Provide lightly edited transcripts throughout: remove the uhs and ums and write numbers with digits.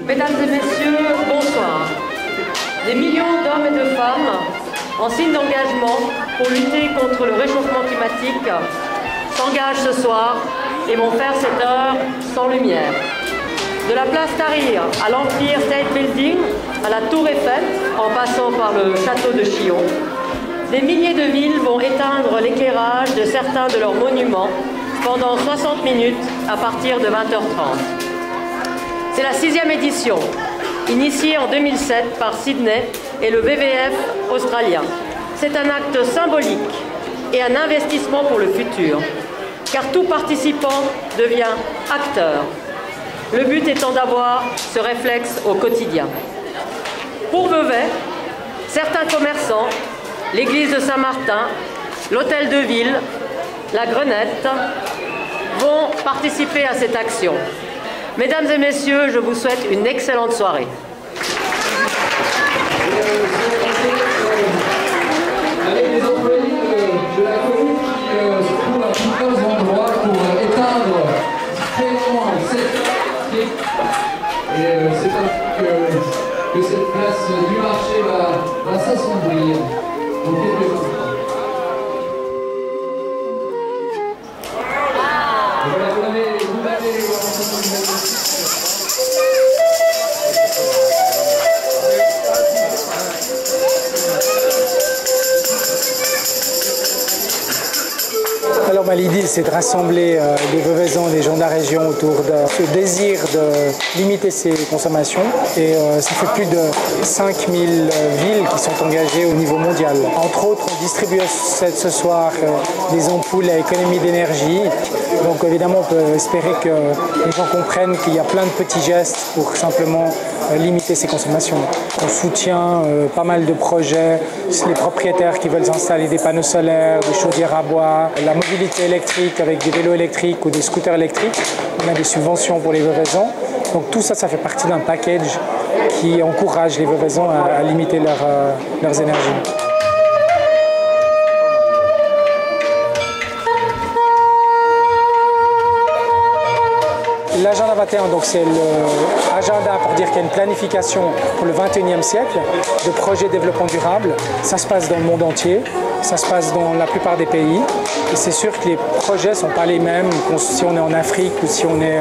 Mesdames et messieurs, bonsoir. Des millions d'hommes et de femmes, en signe d'engagement pour lutter contre le réchauffement climatique, s'engagent ce soir et vont faire cette heure sans lumière. De la place Tahrir à l'Empire State Building, à la Tour Eiffel, en passant par le château de Chillon, des milliers de villes vont éteindre l'éclairage de certains de leurs monuments pendant 60 minutes à partir de 20h30. C'est la 6e édition, initiée en 2007 par Sydney et le WWF australien. C'est un acte symbolique et un investissement pour le futur, car tout participant devient acteur. Le but étant d'avoir ce réflexe au quotidien. Pour Vevey, certains commerçants, l'église de Saint-Martin, l'hôtel de ville, la Grenette, vont participer à cette action. Mesdames et messieurs, je vous souhaite une excellente soirée. Avec les employés de la commune qui se trouvent à plusieurs endroits pour éteindre différents certificats. Et c'est ainsi que cette place du marché va s'assombrir dans quelques instants. Alors l'idée c'est de rassembler les Veveysans et les gens de la région autour de ce désir de limiter ses consommations et ça fait plus de 5000 villes qui sont engagées au niveau mondial. Entre autres, on distribue ce soir des ampoules à économie d'énergie. Donc évidemment on peut espérer que les gens comprennent qu'il y a plein de petits gestes pour simplement limiter ses consommations. On soutient pas mal de projets, les propriétaires qui veulent installer des panneaux solaires, des chaudières à bois, la mobilité électrique avec des vélos électriques ou des scooters électriques. On a des subventions pour les Veveysans. Donc tout ça, ça fait partie d'un package qui encourage les Veveysans à limiter leurs énergies. L'agenda 21, donc c'est l'agenda pour dire qu'il y a une planification pour le 21e siècle de projets de développement durable. Ça se passe dans le monde entier, ça se passe dans la plupart des pays. Et c'est sûr que les projets ne sont pas les mêmes si on est en Afrique ou si on est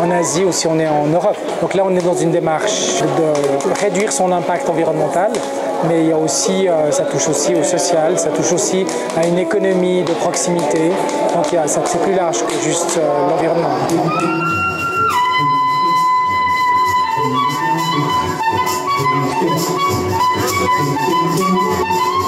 en Asie ou si on est en Europe. Donc là, on est dans une démarche de réduire son impact environnemental, mais il y a aussi, ça touche aussi au social, ça touche aussi à une économie de proximité. Donc c'est plus large que juste l'environnement. Thank you.